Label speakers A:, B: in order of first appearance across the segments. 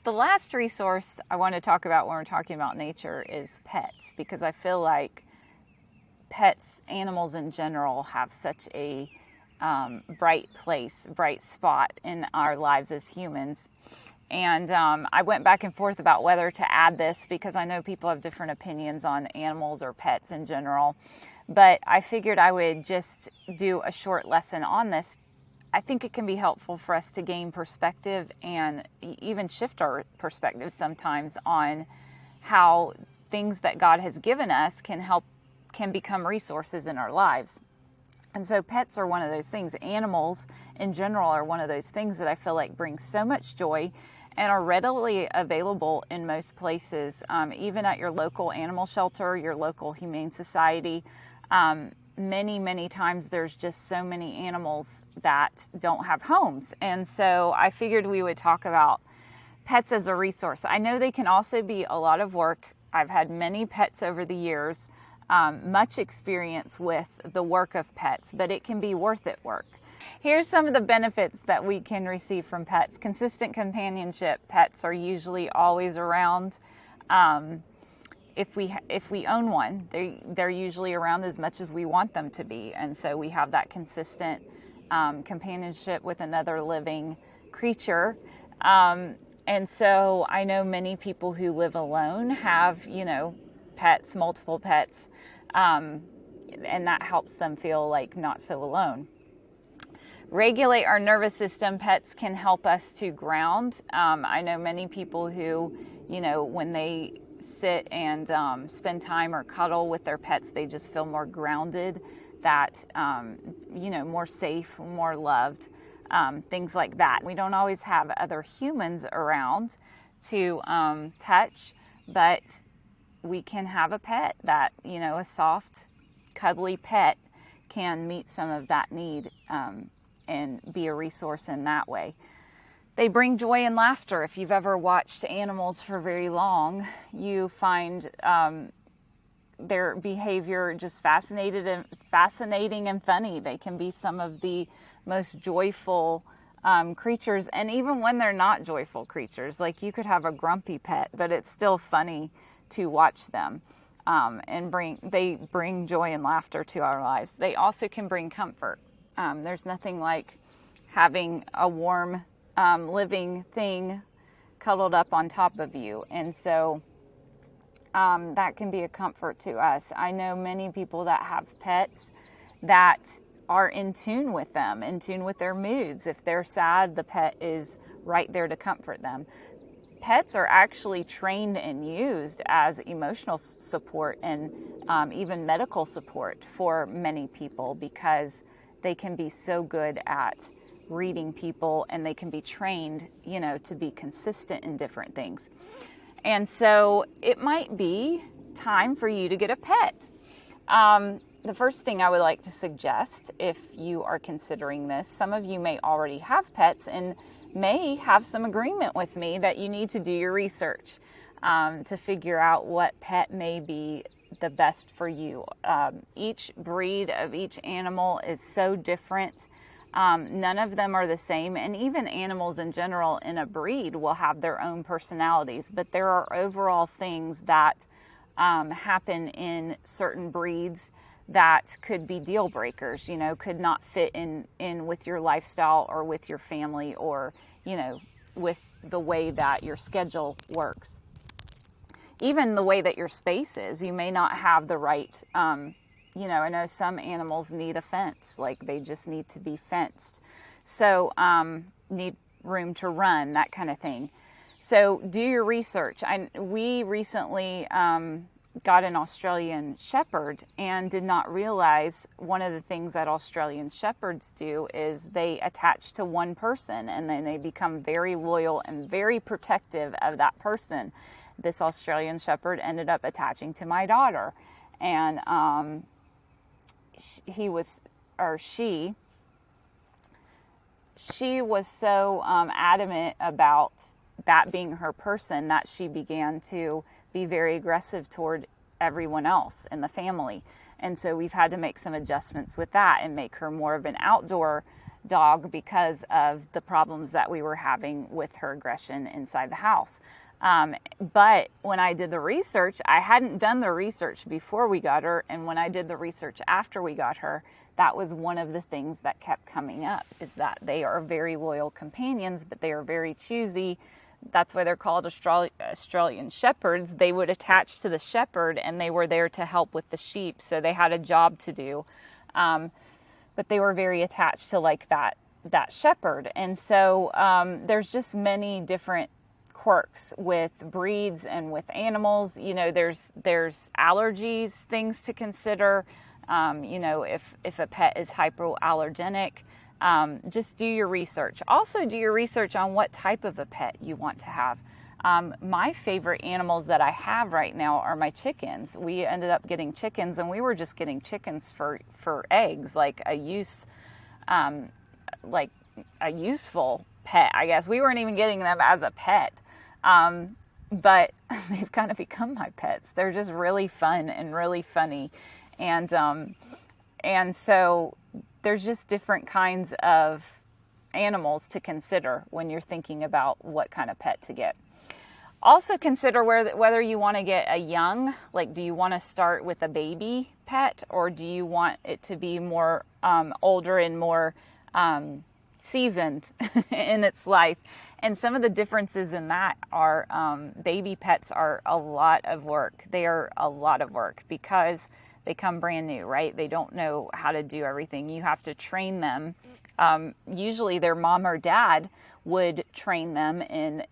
A: The last resource I want to talk about when we're talking about nature is pets, because I feel like pets, animals in general, have such a bright spot in our lives as humans. And I went back and forth about whether to add this because I know people have different opinions on animals or pets in general. But I figured I would just do a short lesson on this. I think it can be helpful for us to gain perspective and even shift our perspective sometimes on how things that God has given us can become resources in our lives. And so pets are one of those things. Animals in general are one of those things that I feel like bring so much joy and are readily available in most places, even at your local animal shelter, your local humane society. Many times there's just so many animals that don't have homes. And so I figured we would talk about pets as a resource. I know they can also be a lot of work. I've had many pets over the years, much experience with the work of pets, but it can be worth it work. Here's some of the benefits that we can receive from pets. Consistent companionship. Pets are usually always around. If we own one, they're usually around as much as we want them to be, and so we have that consistent companionship with another living creature. And so I know many people who live alone have, pets, multiple pets, and that helps them feel like not so alone. Regulate our nervous system. Pets can help us to ground. I know many people who, when they sit and spend time or cuddle with their pets, they just feel more grounded, that, more safe, more loved, things like that. We don't always have other humans around to touch, but we can have a pet that, a soft, cuddly pet can meet some of that need and be a resource in that way. They bring joy and laughter. If you've ever watched animals for very long, you find their behavior just fascinating and funny. They can be some of the most joyful creatures, and even when they're not joyful creatures, like you could have a grumpy pet, but it's still funny to watch them. And they bring joy and laughter to our lives. They also can bring comfort. There's nothing like having a warm living thing cuddled up on top of you. And so that can be a comfort to us. I know many people that have pets that are in tune with them, in tune with their moods. If they're sad, the pet is right there to comfort them. Pets are actually trained and used as emotional support and even medical support for many people, because they can be so good at reading people, and they can be trained, to be consistent in different things. And so it might be time for you to get a pet. The first thing I would like to suggest, if you are considering this, some of you may already have pets and may have some agreement with me that you need to do your research to figure out what pet may be the best for you. Each breed of each animal is so different. None of them are the same, and even animals in general in a breed will have their own personalities, but there are overall things that happen in certain breeds that could be deal breakers, could not fit in with your lifestyle or with your family or, with the way that your schedule works. Even the way that your space is, you may not have the right, I know some animals need a fence, like they just need to be fenced. So need room to run, that kind of thing. So do your research. We recently got an Australian Shepherd and did not realize one of the things that Australian Shepherds do is they attach to one person, and then they become very loyal and very protective of that person. This Australian Shepherd ended up attaching to my daughter, and she was so adamant about that being her person that she began to be very aggressive toward everyone else in the family. And so we've had to make some adjustments with that and make her more of an outdoor dog because of the problems that we were having with her aggression inside the house. But when I did the research, I hadn't done the research before we got her. And when I did the research after we got her, that was one of the things that kept coming up, is that they are very loyal companions, but they are very choosy. That's why they're called Australian Shepherds. They would attach to the shepherd, and they were there to help with the sheep. So they had a job to do. But they were very attached to like that shepherd. And so there's just many different quirks with breeds and with animals. You know, there's allergies, things to consider. You know, if a pet is hypoallergenic, just do your research. Also do your research on what type of a pet you want to have. My favorite animals that I have right now are my chickens. We ended up getting chickens, and we were just getting chickens for eggs, like a useful pet, I guess. We weren't even getting them as a pet. But they've kind of become my pets. They're just really fun and really funny. And so there's just different kinds of animals to consider when you're thinking about what kind of pet to get. Also consider whether you want to get a young, like do you want to start with a baby pet, or do you want it to be more older and more seasoned in its life. And some of the differences in that are baby pets are a lot of work. They are a lot of work because they come brand new, right? They don't know how to do everything. You have to train them. Usually their mom or dad would train them in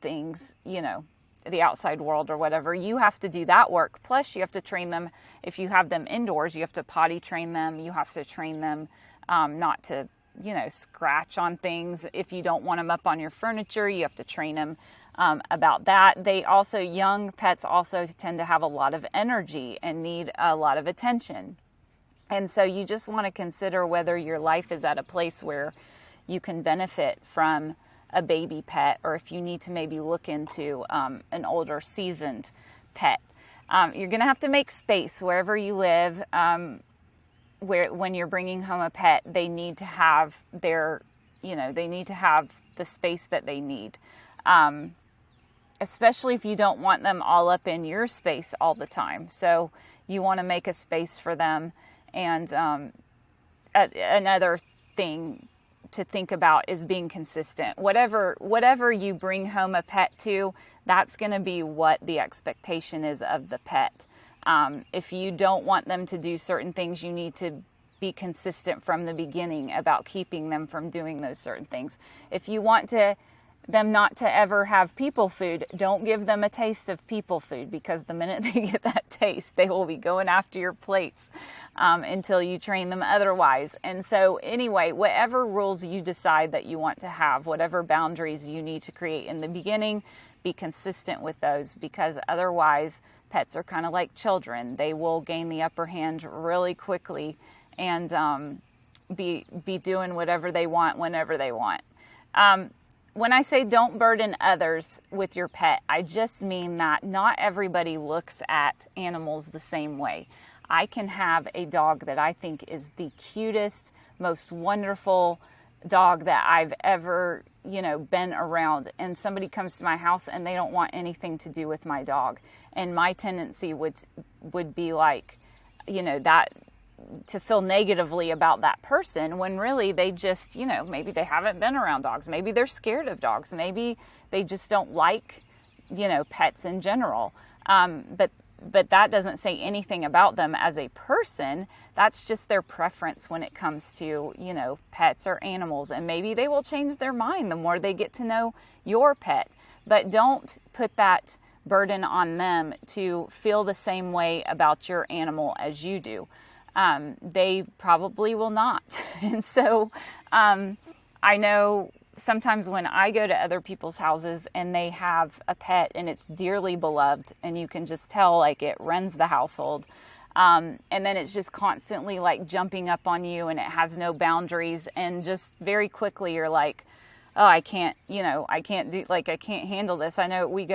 A: things, you know, the outside world or whatever. You have to do that work. Plus you have to train them. If you have them indoors, you have to potty train them. You have to train them not to, you know, scratch on things. If you don't want them up on your furniture, you have to train them about that. Young pets also tend to have a lot of energy and need a lot of attention. And so you just want to consider whether your life is at a place where you can benefit from a baby pet, or if you need to maybe look into an older seasoned pet. You're going to have to make space wherever you live. When you're bringing home a pet, they need to have the space that they need. Especially if you don't want them all up in your space all the time. So you want to make a space for them. And another thing to think about is being consistent. Whatever you bring home a pet to, that's going to be what the expectation is of the pet. If you don't want them to do certain things, you need to be consistent from the beginning about keeping them from doing those certain things. If you want them not to ever have people food, don't give them a taste of people food, because the minute they get that taste, they will be going after your plates until you train them otherwise. And so anyway, whatever rules you decide that you want to have, whatever boundaries you need to create in the beginning, be consistent with those, because otherwise pets are kind of like children. They will gain the upper hand really quickly and be doing whatever they want whenever they want. When I say don't burden others with your pet, I just mean that not everybody looks at animals the same way. I can have a dog that I think is the cutest, most wonderful dog that I've ever, been around, and somebody comes to my house and they don't want anything to do with my dog. And my tendency would be like, that to feel negatively about that person, when really they just, maybe they haven't been around dogs. Maybe they're scared of dogs. Maybe they just don't like, pets in general. But that doesn't say anything about them as a person. That's just their preference when it comes to, pets or animals. And maybe they will change their mind the more they get to know your pet. But don't put that burden on them to feel the same way about your animal as you do. They probably will not. And so I know sometimes when I go to other people's houses and they have a pet and it's dearly beloved, and you can just tell like it runs the household, and then it's just constantly like jumping up on you and it has no boundaries, and just very quickly you're like, oh, I can't handle this. I know we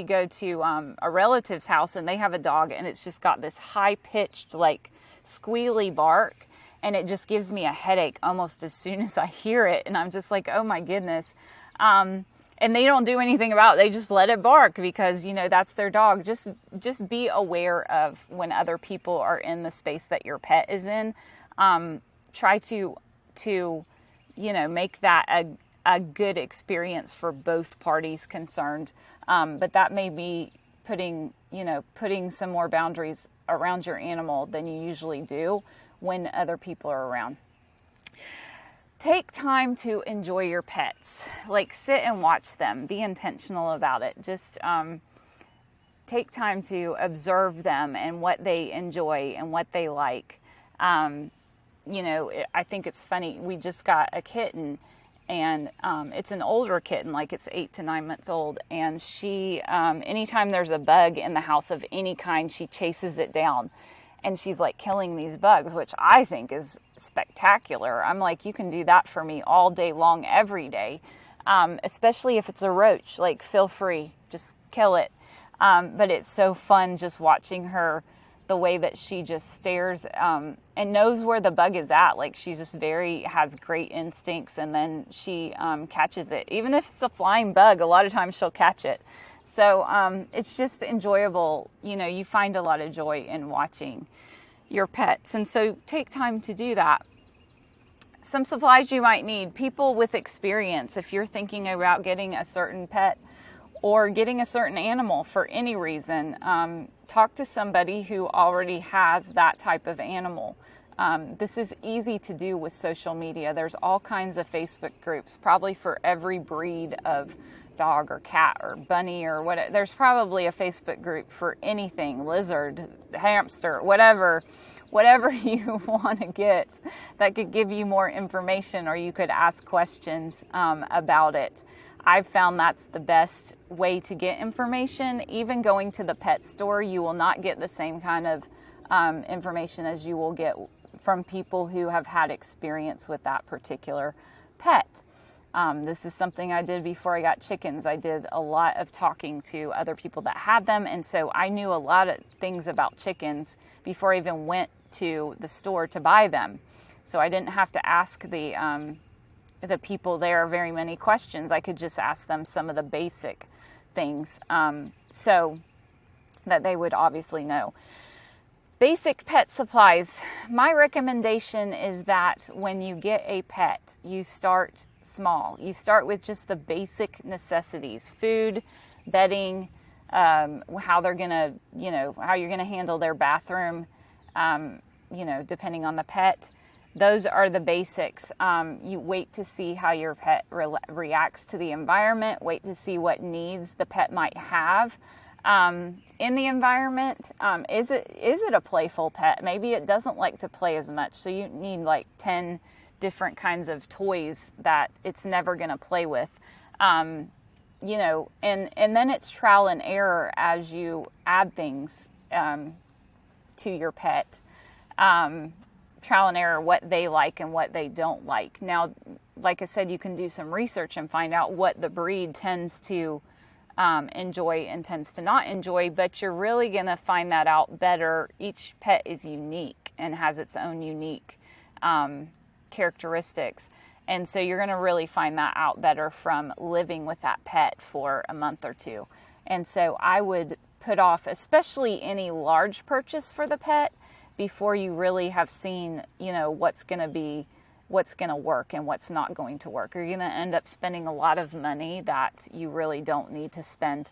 A: go to a relative's house and they have a dog, and it's just got this high pitched like squealy bark, and it just gives me a headache almost as soon as I hear it. And I'm just like, oh my goodness. And they don't do anything about it. They just let it bark because, you know, that's their dog. Just be aware of when other people are in the space that your pet is in. Try to, you know, make that a good experience for both parties concerned. But that may be putting some more boundaries around your animal than you usually do when other people are around. Take time to enjoy your pets. Like, sit and watch them. Be intentional about it. Just take time to observe them and what they enjoy and what they like. You know, I think it's funny. We just got a kitten, and it's an older kitten, like it's 8 to 9 months old. And she, anytime there's a bug in the house of any kind, she chases it down. And she's like killing these bugs, which I think is spectacular. I'm like, you can do that for me all day long, every day. Especially if it's a roach, like feel free, just kill it. But it's so fun just watching her, the way that she just stares and knows where the bug is at. Like, she just has great instincts, and then she catches it. Even if it's a flying bug, a lot of times she'll catch it. So it's just enjoyable. You know, you find a lot of joy in watching your pets. And so take time to do that. Some supplies you might need. People with experience. If you're thinking about getting a certain pet or getting a certain animal for any reason, talk to somebody who already has that type of animal. This is easy to do with social media. There's all kinds of Facebook groups, probably for every breed of dog or cat or bunny or what. There's probably a Facebook group for anything, lizard, hamster, whatever you want to get that could give you more information, or you could ask questions about it. I've found that's the best way to get information. Even going to the pet store, you will not get the same kind of information as you will get from people who have had experience with that particular pet. This is something I did before I got chickens. I did a lot of talking to other people that had them, and so I knew a lot of things about chickens before I even went to the store to buy them. So I didn't have to ask the people there very many questions. I could just ask them some of the basic things so that they would obviously know. Basic pet supplies. My recommendation is that when you get a pet, you start small. You start with just the basic necessities: food, bedding, how they're gonna, how you're gonna handle their bathroom, depending on the pet. Those are the basics. You wait to see how your pet reacts to the environment. Wait to see what needs the pet might have in the environment. Is it a playful pet? Maybe it doesn't like to play as much, so you need like 10 different kinds of toys that it's never going to play with. And then it's trial and error as you add things to your pet. Trial and error, what they like and what they don't like. Now, like I said, you can do some research and find out what the breed tends to enjoy and tends to not enjoy, but you're really going to find that out better. Each pet is unique and has its own unique characteristics. And so you're going to really find that out better from living with that pet for a month or two. And so I would put off, especially any large purchase for the pet, before you really have seen, what's going to work and what's not going to work. You're going to end up spending a lot of money that you really don't need to spend.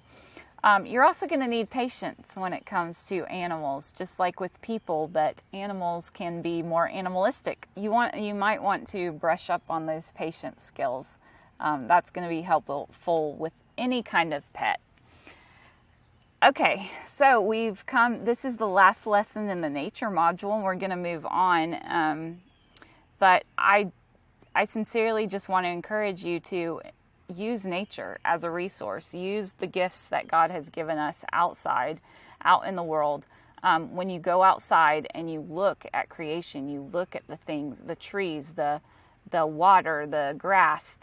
A: You're also going to need patience when it comes to animals, just like with people, but animals can be more animalistic. You might want to brush up on those patience skills. That's going to be helpful with any kind of pet. Okay, so this is the last lesson in the nature module, and we're going to move on. But I sincerely just want to encourage you to use nature as a resource. Use the gifts that God has given us outside, out in the world. When you go outside and you look at creation, you look at the things, the trees, the water, the grass,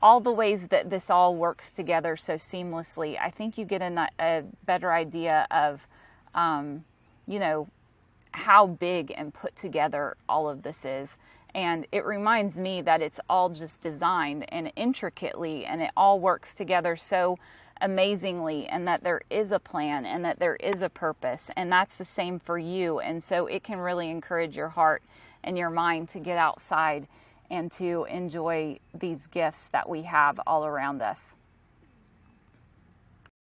A: all the ways that this all works together so seamlessly. I think you get a better idea of, how big and put together all of this is. And it reminds me that it's all just designed and intricately, and it all works together so amazingly, and that there is a plan and that there is a purpose, and that's the same for you. And so it can really encourage your heart and your mind to get outside and to enjoy these gifts that we have all around us.